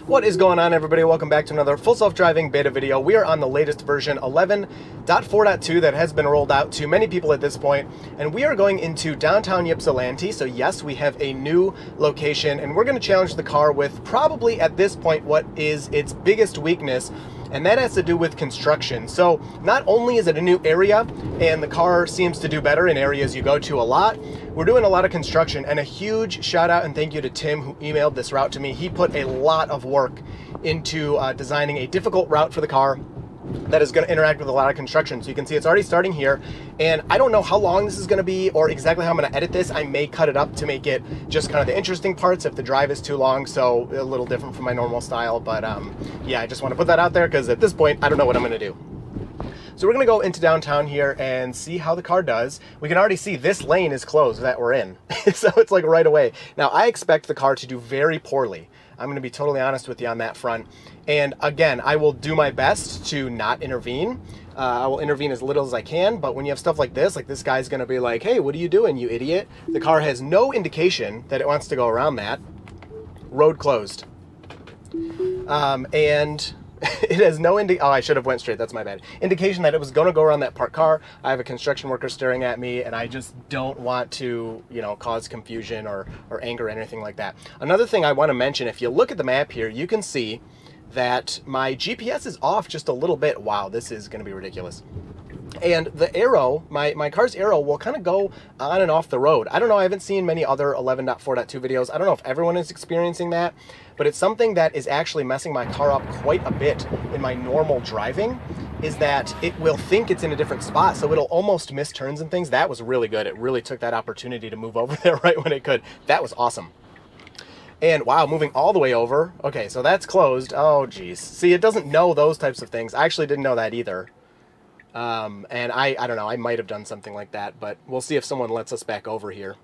What is going on, everybody? Welcome back to another full self-driving beta video. We are on the latest version 11.4.2 that has been rolled out to many people at this point, and we are going into downtown Ypsilanti. So yes, we have a new location, and we're going to challenge the car with probably at this point what is its biggest weakness, and that has to do with construction. So not only is it a new area, and the car seems to do better in areas you go to a lot, we're doing a lot of construction, and a huge shout out and thank you to Tim who emailed this route to me. He put a lot of work into designing a difficult route for the car that is going to interact with a lot of construction. So you can see it's already starting here, and I don't know how long this is going to be or exactly how I'm going to edit this. I may cut it up to make it just kind of the interesting parts if the drive is too long, so a little different from my normal style. But yeah, I just want to put that out there because at this point I don't know what I'm going to do. So we're going to go into downtown here and see how the car does. We can already see this lane is closed that we're in. So it's like right away. Now I expect the car to do very poorly. I'm going to be totally honest with you on that front. And again, I will do my best to not intervene. I will intervene as little as I can, but when you have stuff like this guy's going to be like, hey, what are you doing, you idiot? The car has no indication that it wants to go around that. Road closed. And it has no oh, I should have went straight. That's my bad. Indication that it was going to go around that parked car. I have a construction worker staring at me, and I just don't want to, you know, cause confusion or anger or anything like that. Another thing I want to mention, if you look at the map here, you can see that my GPS is off just a little bit. Wow, this is going to be ridiculous. And the arrow, my car's arrow will kind of go on and off the road. I don't know, I haven't seen many other 11.4.2 videos. I don't know if everyone is experiencing that, but it's something that is actually messing my car up quite a bit in my normal driving, is that it will think it's in a different spot, so it'll almost miss turns and things. That was really good. It really took that opportunity to move over there right when it could. That was awesome. And wow, moving all the way over. Okay, so that's closed. Oh, geez. See, it doesn't know those types of things. I actually didn't know that either. And I don't know, I might have done something like that, but we'll see if someone lets us back over here.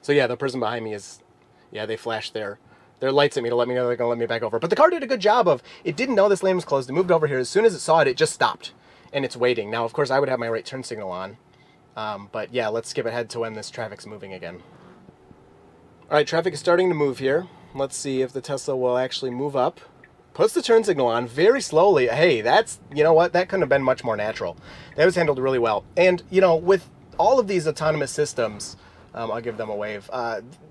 So yeah, the person behind me is, yeah, they flashed their lights at me to let me know they're going to let me back over. But the car did a good job of, it didn't know this lane was closed. It moved over here. As soon as it saw it, it just stopped, and it's waiting. Now, of course, I would have my right turn signal on. But yeah, let's skip ahead to when this traffic's moving again. All right, traffic is starting to move here. Let's see if the Tesla will actually move up. Puts the turn signal on very slowly. Hey, that's, you know what, that couldn't have been much more natural. That was handled really well. And, you know, with all of these autonomous systems, I'll give them a wave.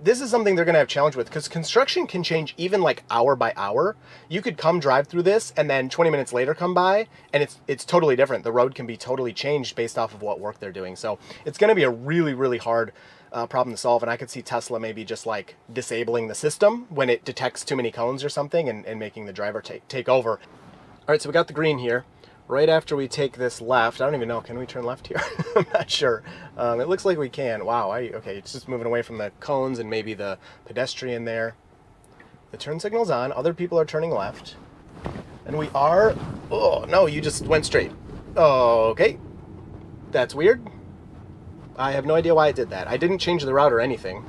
This is something they're going to have challenge with, because construction can change even like hour by hour. You could come drive through this and then 20 minutes later come by, and it's totally different. The road can be totally changed based off of what work they're doing. So it's going to be a really, really hard problem to solve, and I could see Tesla maybe just like disabling the system when it detects too many cones or something, and making the driver take over. All right, so we got the green here. Right after we take this left, I don't even know, can we turn left here? I'm not sure. It looks like we can. Wow, okay, it's just moving away from the cones and maybe the pedestrian there. The turn signal's on, other people are turning left. And we are, oh, no, you just went straight. Oh, okay, that's weird. I have no idea why it did that. I didn't change the route or anything.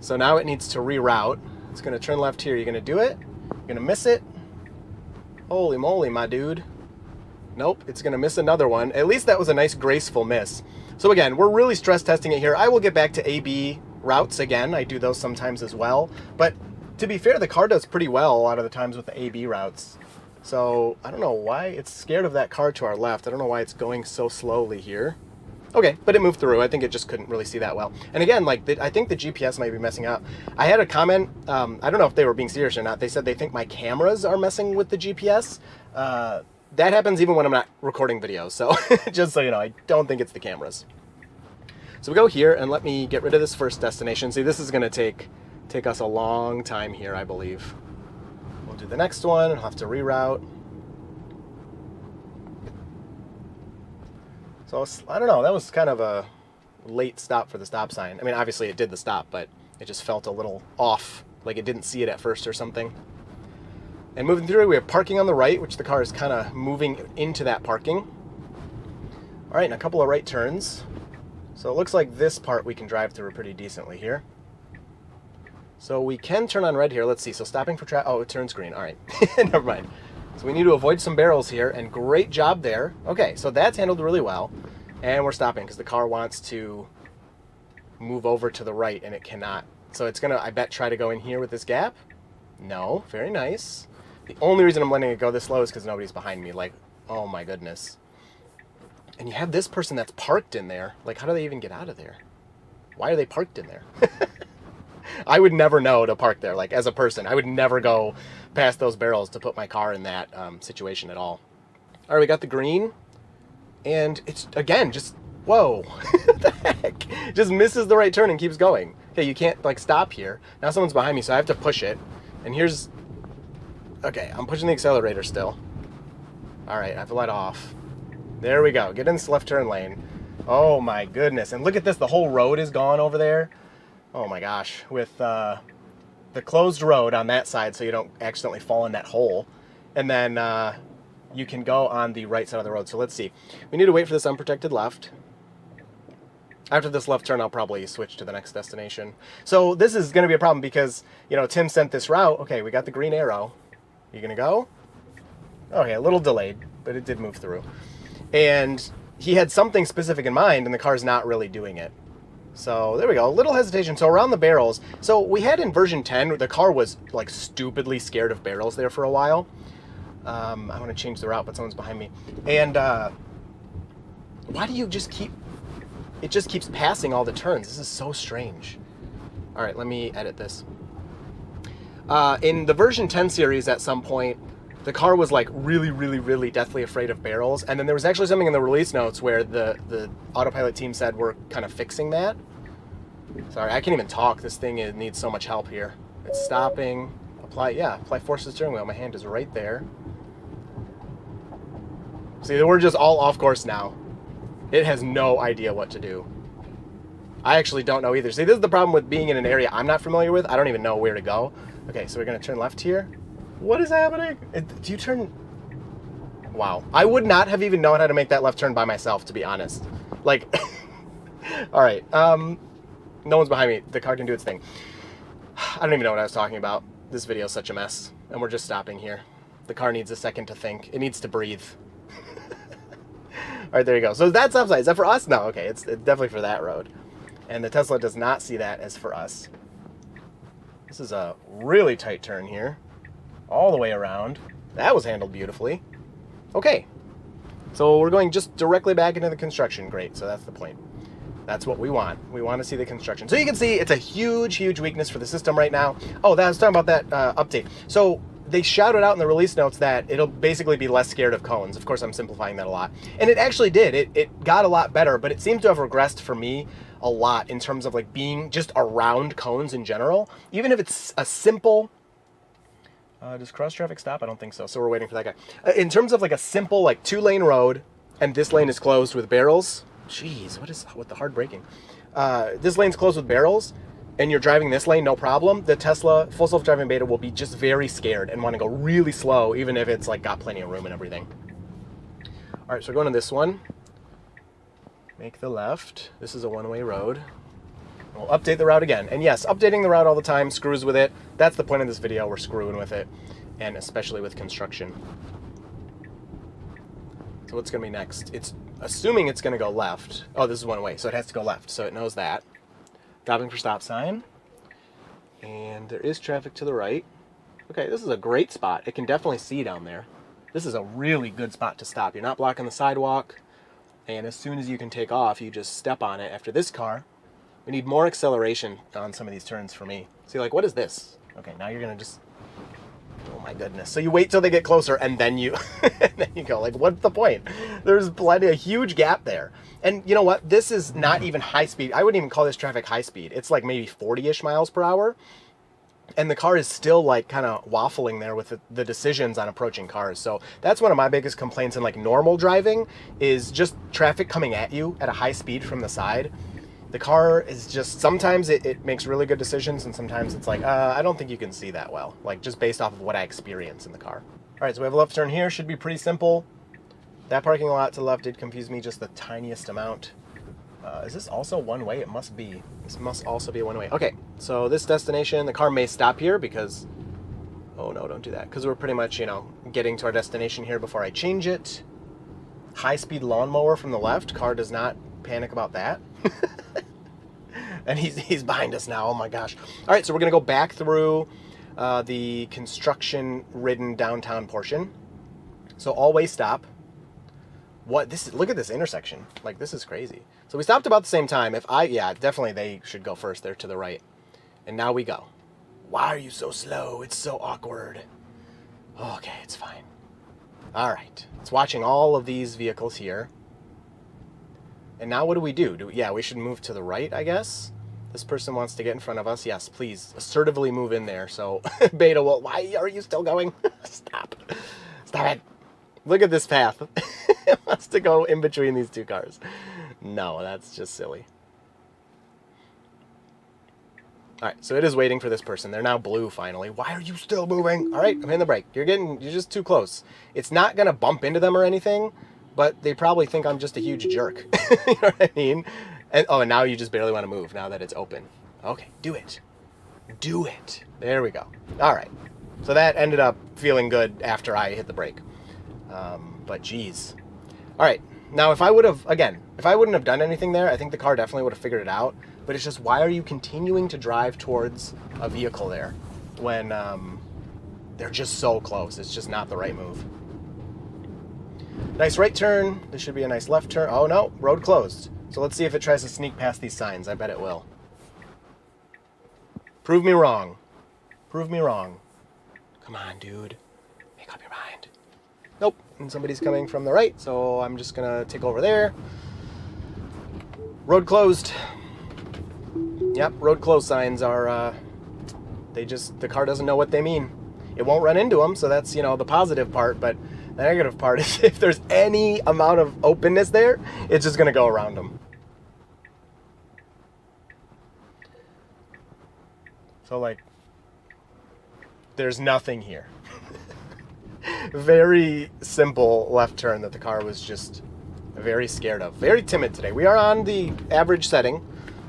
So now it needs to reroute. It's gonna turn left here. You're gonna do it? You're gonna miss it? Holy moly, my dude. Nope, it's gonna miss another one. At least that was a nice graceful miss. So again, we're really stress testing it here. I will get back to AB routes again. I do those sometimes as well. But to be fair, the car does pretty well a lot of the times with the AB routes. So I don't know why it's scared of that car to our left. I don't know why it's going so slowly here. Okay, but it moved through. I think it just couldn't really see that well. And again, like, I think the GPS might be messing up. I had a comment, I don't know if they were being serious or not. They said they think my cameras are messing with the GPS. That happens even when I'm not recording videos. So just so you know, I don't think it's the cameras. So we go here, and let me get rid of this first destination. See, this is gonna take us a long time here, I believe. We'll do the next one, and I'll have to reroute. So I don't know, that was kind of a late stop for the stop sign. I mean, obviously it did the stop, but it just felt a little off, like it didn't see it at first or something. And moving through, we have parking on the right, which the car is kind of moving into that parking. All right, and a couple of right turns. So it looks like this part we can drive through pretty decently here. So we can turn on red here. Let's see, so stopping for traffic, oh, it turns green, all right, never mind. So we need to avoid some barrels here, and great job there. Okay, so that's handled really well. And we're stopping because the car wants to move over to the right, and it cannot. So it's gonna, I bet, try to go in here with this gap. No, very nice. The only reason I'm letting it go this slow is because nobody's behind me. Like, oh my goodness. And you have this person that's parked in there. Like, how do they even get out of there? Why are they parked in there? I would never know to park there. Like, as a person, I would never go past those barrels to put my car in that situation at all. All right, we got the green. And it's, again, just, whoa. What the heck? Just misses the right turn and keeps going. Okay, you can't, like, stop here. Now someone's behind me, so I have to push it. And here's... Okay, I'm pushing the accelerator still. All right, I have to let off. There we go. Get in this left turn lane. Oh, my goodness. And look at this. The whole road is gone over there. Oh, my gosh. With the closed road on that side so you don't accidentally fall in that hole. And then you can go on the right side of the road. So let's see. We need to wait for this unprotected left. After this left turn, I'll probably switch to the next destination. So this is going to be a problem because, you know, Tim sent this route. Okay, we got the green arrow. You going to go? Okay, a little delayed, but it did move through. And he had something specific in mind, and the car's not really doing it. So there we go, a little hesitation. So around the barrels, so we had in version 10, the car was like stupidly scared of barrels there for a while. I want to change the route, but someone's behind me. And why do you just keep, it just keeps passing all the turns. This is so strange. All right, let me edit this. In the version 10 series at some point, the car was like really deathly afraid of barrels. And then there was actually something in the release notes where the autopilot team said we're kind of fixing that. Sorry, I can't even talk. This thing needs so much help here. It's stopping. Apply force to the steering wheel. My hand is right there. See, we're just all off course now. It has no idea what to do. I actually don't know either. See, this is the problem with being in an area I'm not familiar with. I don't even know where to go. Okay, so we're going to turn left here. What is happening? Do you turn... Wow. I would not have even known how to make that left turn by myself, to be honest. Like... All right. No one's behind me. The car can do its thing. I don't even know what I was talking about. This video is such a mess. And we're just stopping here. The car needs a second to think. It needs to breathe. All right, there you go. So that's upside. Is that for us? No, okay. It's definitely for that road. And the Tesla does not see that as for us. This is a really tight turn here. All the way around. That was handled beautifully. Okay. So we're going just directly back into the construction. Great. So that's the point. That's what we want. We want to see the construction. So you can see it's a huge weakness for the system right now. Oh, I was talking about that update. So they shouted out in the release notes that it'll basically be less scared of cones. Of course, I'm simplifying that a lot. And it actually did. It got a lot better, but it seems to have regressed for me a lot in terms of like being just around cones in general. Even if it's a simple... does cross traffic stop? I don't think so. So we're waiting for that guy. In terms of like a simple like 2-lane road, and this lane is closed with barrels. Jeez, what is with the hard braking? This lane's closed with barrels, and you're driving this lane, no problem. The Tesla full self-driving beta will be just very scared and want to go really slow, even if it's like got plenty of room and everything. All right, so we're going to this one. Make the left. This is a one-way road. We'll update the route again. And yes, updating the route all the time screws with it. That's the point of this video. We're screwing with it, and especially with construction. So what's going to be next? It's assuming it's going to go left. Oh, this is one way, so it has to go left. So it knows that. Stopping for stop sign. And there is traffic to the right. Okay, this is a great spot. It can definitely see down there. This is a really good spot to stop. You're not blocking the sidewalk. And as soon as you can take off, you just step on it. After this car, we need more acceleration on some of these turns for me. See, like, what is this? Okay, now you're going to just... Oh, my goodness. So you wait till they get closer, and then you and then you go. Like, what's the point? There's plenty, a huge gap there. And you know what? This is not even high speed. I wouldn't even call this traffic high speed. It's like maybe 40-ish miles per hour. And the car is still, like, kind of waffling there with the decisions on approaching cars. So that's one of my biggest complaints in, like, normal driving is just traffic coming at you at a high speed from the side. The car is just, sometimes it makes really good decisions, and sometimes it's like, I don't think you can see that well, like just based off of what I experience in the car. All right, so we have a left turn here, should be pretty simple. That parking lot to the left did confuse me just the tiniest amount. Is this also one way? It must be. This must also be a one way. Okay, so this destination, the car may stop here because, oh no, don't do that. Because we're pretty much, you know, getting to our destination here before I change it. High-speed lawnmower from the left. Car does not panic about that. And he's behind us now. Oh my gosh. All right, so we're going to go back through the construction-ridden downtown portion. So always stop. What this is, look at this intersection. Like, this is crazy. So we stopped about the same time. Yeah, definitely they should go first. They're to the right. And now we go. Why are you so slow? It's so awkward. Okay, it's fine. All right. It's watching all of these vehicles here. And now what do we do? Yeah, we should move to the right, I guess. This person wants to get in front of us. Yes, please assertively move in there. So Beta will, why are you still going? Stop. Stop it. Look at this path. It wants to go in between these two cars. No, that's just silly. All right, so it is waiting for this person. They're now blue finally. Why are you still moving? All right, I'm hitting the brake. You're just too close. It's not going to bump into them or anything, but they probably think I'm just a huge jerk. You know what I mean? And now you just barely want to move now that it's open. Okay, do it. Do it. There we go. All right. So that ended up feeling good after I hit the brake. But geez. All right. Now, if I wouldn't have done anything there, I think the car definitely would have figured it out. But it's just, why are you continuing to drive towards a vehicle there when they're just so close? It's just not the right move. Nice right turn. This should be a nice left turn. Oh, no. Road closed. So let's see if it tries to sneak past these signs. I bet it will. Prove me wrong. Prove me wrong. Come on, dude. Make up your mind. Nope. And somebody's coming from the right, so I'm just going to take over there. Road closed. Yep, road closed signs are, the car doesn't know what they mean. It won't run into them, so that's, the positive part, but the negative part is if there's any amount of openness there, it's just going to go around them. So, there's nothing here. Very simple left turn that the car was just very scared of. Very timid today. We are on the average setting.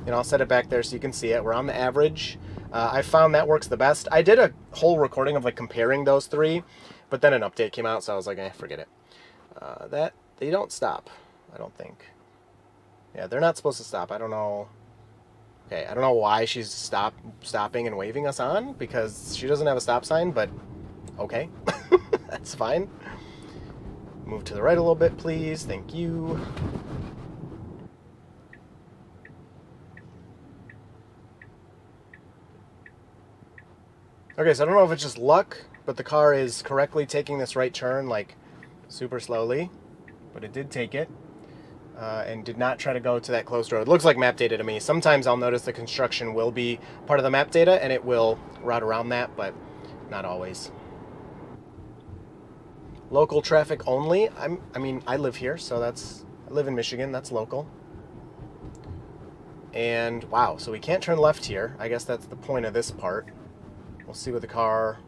I'll set it back there so you can see it. We're on the average. I found that works the best. I did a whole recording of comparing those three, but then an update came out, so I was like, forget it. That they don't stop, I don't think. Yeah, they're not supposed to stop. I don't know. Okay, I don't know why she's stopping and waving us on, because she doesn't have a stop sign, but okay. That's fine. Move to the right a little bit, please. Thank you. Okay, so I don't know if it's just luck, but the car is correctly taking this right turn, super slowly. But it did take it, and did not try to go to that closed road. It looks like map data to me. Sometimes I'll notice the construction will be part of the map data, and it will route around that, but not always. Local traffic only. I live here, so I live in Michigan. That's local. And, wow, so we can't turn left here. I guess that's the point of this part. We'll see what the car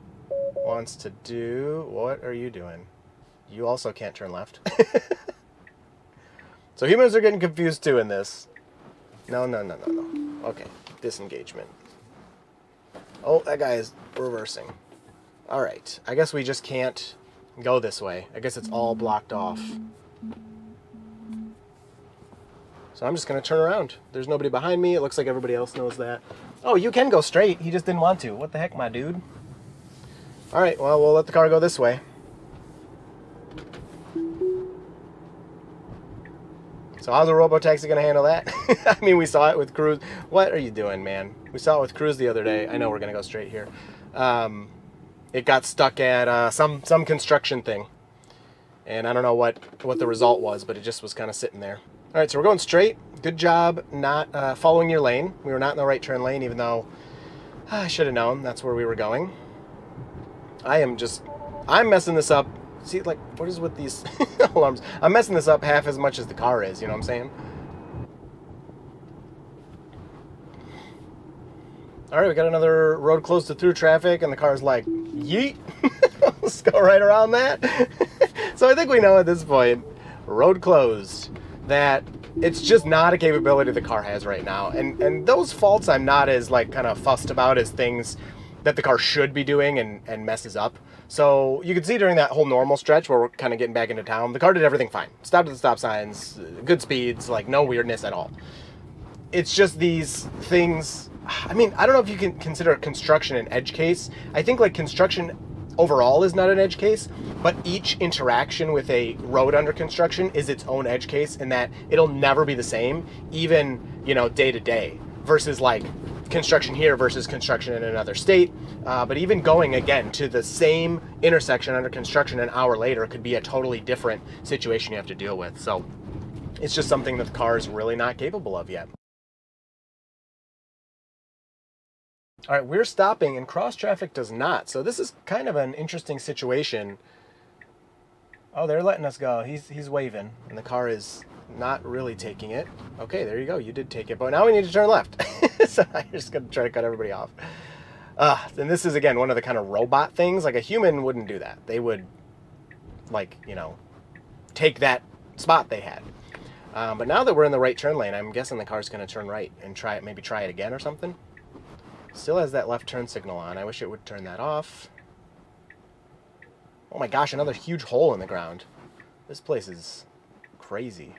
wants to do. What are you doing? You also can't turn left. So humans are getting confused too in this. No. Okay, disengagement. Oh, that guy is reversing. All right, I guess we just can't go this way. I guess it's all blocked off. So I'm just going to turn around. There's nobody behind me. It looks like everybody else knows that. Oh, you can go straight. He just didn't want to. What the heck, my dude? All right, well, we'll let the car go this way. So how's a robotaxi going to handle that? I mean, we saw it with Cruise. What are you doing, man? We saw it with Cruise the other day. I know we're going to go straight here. It got stuck at some construction thing. And I don't know what the result was, but it just was kind of sitting there. All right, so we're going straight. Good job not following your lane. We were not in the right turn lane, even though I should have known that's where we were going. I'm messing this up. See, what is with these alarms? I'm messing this up half as much as the car is, you know what I'm saying? All right, we got another road closed to through traffic, and the car's like, yeet. Let's go right around that. So I think we know at this point, road closed, that it's just not a capability the car has right now. And those faults I'm not as kind of fussed about as things that the car should be doing and messes up. So you could see during that whole normal stretch where we're kind of getting back into town, the car did everything fine. Stopped at the stop signs, good speeds, no weirdness at all. It's just these things I mean, I don't know if you can consider construction an edge case. I think like construction overall is not an edge case, but each interaction with a road under construction is its own edge case, in that it'll never be the same, even, you know, day to day, versus like construction here versus construction in another state. But even going again to the same intersection under construction an hour later could be a totally different situation you have to deal with. So it's just something that the car is really not capable of yet. All right, we're stopping and cross traffic does not. So this is kind of an interesting situation. Oh, they're letting us go. He's waving and the car is not really taking it. Okay, there you go. You did take it, but now we need to turn left. So I'm just going to try to cut everybody off. And this is, again, one of the kind of robot things. Like a human wouldn't do that. They would, like, you know, take that spot they had. But now that we're in the right turn lane, I'm guessing the car's going to turn right and maybe try it again or something. Still has that left turn signal on. I wish it would turn that off. Oh my gosh, another huge hole in the ground. This place is crazy.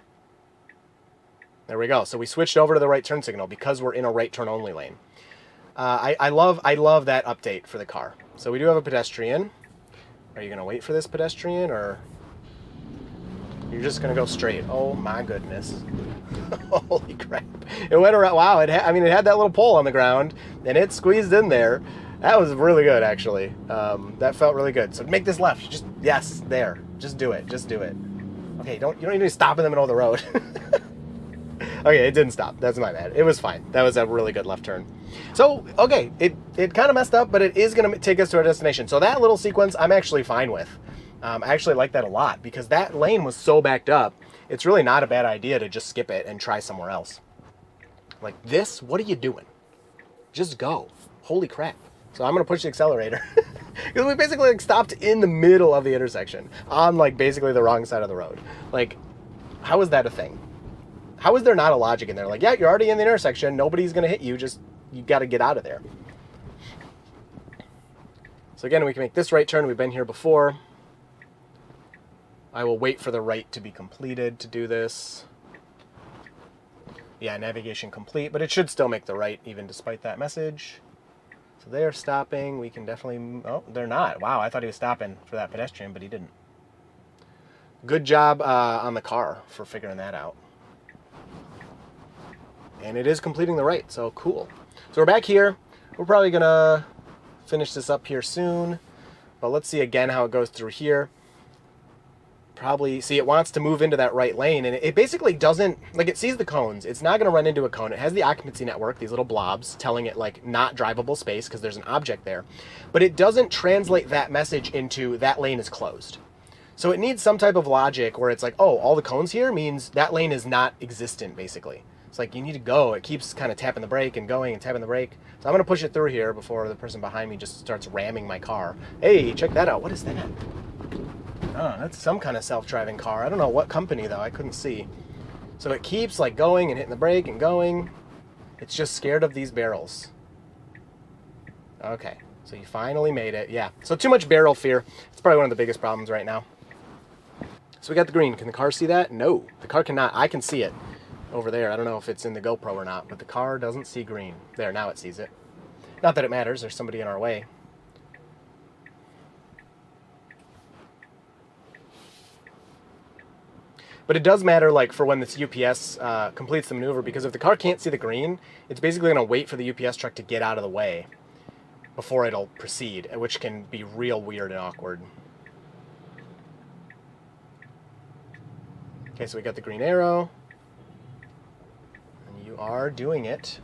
There we go. So we switched over to the right turn signal because we're in a right turn only lane. I love that update for the car. So we do have a pedestrian. Are you going to wait for this pedestrian, or you're just going to go straight? Oh my goodness. Holy crap. It went around. Wow. It had that little pole on the ground and it squeezed in there. That was really good, actually. That felt really good. So make this left. Yes, there. Just do it. Just do it. Okay, you don't need to stop in the middle of the road. Okay, it didn't stop. That's my bad. It was fine. That was a really good left turn. So, okay, it kind of messed up, but it is going to take us to our destination. So that little sequence I'm actually fine with. I actually like that a lot because that lane was so backed up. It's really not a bad idea to just skip it and try somewhere else. Like this, what are you doing? Just go. Holy crap. So I'm going to push the accelerator. Because we basically like stopped in the middle of the intersection on like basically the wrong side of the road. Like, how is that a thing? How is there not a logic in there? Like, yeah, you're already in the intersection. Nobody's going to hit you. Just, you got to get out of there. So again, we can make this right turn. We've been here before. I will wait for the right to be completed to do this. Yeah, navigation complete, but it should still make the right even despite that message. So they're stopping. We can definitely... Oh, they're not. Wow, I thought he was stopping for that pedestrian, but he didn't. Good job on the car for figuring that out. And it is completing the right, so cool. So we're back here. We're probably going to finish this up here soon. But let's see again how it goes through here. Probably, see, it wants to move into that right lane, and it basically doesn't, like, it sees the cones. It's not going to run into a cone. It has the occupancy network, these little blobs, telling it, like, not drivable space because there's an object there. But it doesn't translate that message into that lane is closed. So it needs some type of logic where it's like, oh, all the cones here means that lane is not existent, basically. It's like, you need to go. It keeps kind of tapping the brake and going and tapping the brake. So I'm going to push it through here before the person behind me just starts ramming my car. Hey, check that out. What is that? Oh, that's some kind of self-driving car. I don't know what company, though. I couldn't see. So it keeps, like, going and hitting the brake and going. It's just scared of these barrels. Okay, so you finally made it. Yeah, so too much barrel fear. It's probably one of the biggest problems right now. So we got the green. Can the car see that? No, the car cannot. I can see it over there. I don't know if it's in the GoPro or not, but the car doesn't see green. There, now it sees it. Not that it matters. There's somebody in our way. But it does matter, like, for when this UPS completes the maneuver, because if the car can't see the green, it's basically going to wait for the UPS truck to get out of the way before it'll proceed, which can be real weird and awkward. Okay, so we got the green arrow. And you are doing it.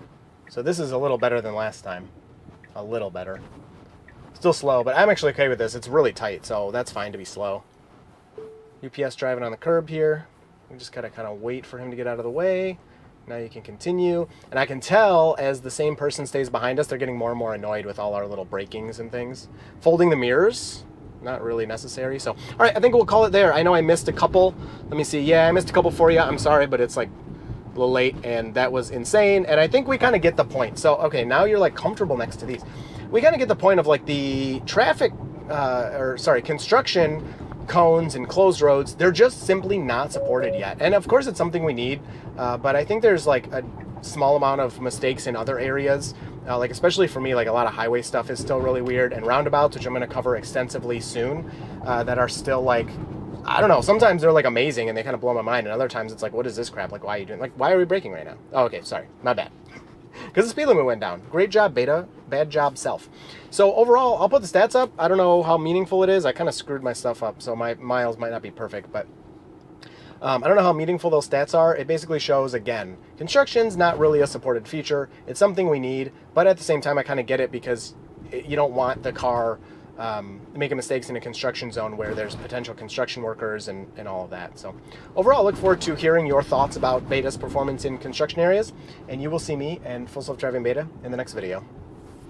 So this is a little better than last time. A little better. Still slow, but I'm actually okay with this. It's really tight, so that's fine to be slow. UPS driving on the curb here. We just gotta kind of wait for him to get out of the way. Now you can continue. And I can tell as the same person stays behind us, they're getting more and more annoyed with all our little brakings and things. Folding the mirrors, not really necessary. So, all right, I think we'll call it there. I know I missed a couple. Let me see. Yeah, I missed a couple for you. I'm sorry, but it's like a little late, and that was insane. And I think we kind of get the point. So, okay, now you're like comfortable next to these. We kind of get the point of like the traffic, construction cones and closed roads. They're just simply not supported yet. And of course it's something we need, but I think there's like a small amount of mistakes in other areas Like especially for me, like a lot of highway stuff is still really weird, and roundabouts, which I'm going to cover extensively soon, that are still like, I don't know, sometimes they're like amazing and they kind of blow my mind, and other times it's like, what is this crap? Like, why are you doing, like, why are we braking right now? Oh, okay, sorry, my bad. Because the speed limit went down. Great job, beta. Bad job, self. So overall, I'll put the stats up. I don't know how meaningful it is. I kind of screwed my stuff up, so my miles might not be perfect, but I don't know how meaningful those stats are. It basically shows, again, construction's not really a supported feature. It's something we need, but at the same time, I kind of get it because you don't want the car making mistakes in a construction zone where there's potential construction workers and all of that. So overall, I look forward to hearing your thoughts about beta's performance in construction areas, and you will see me and Full Self Driving Beta in the next video.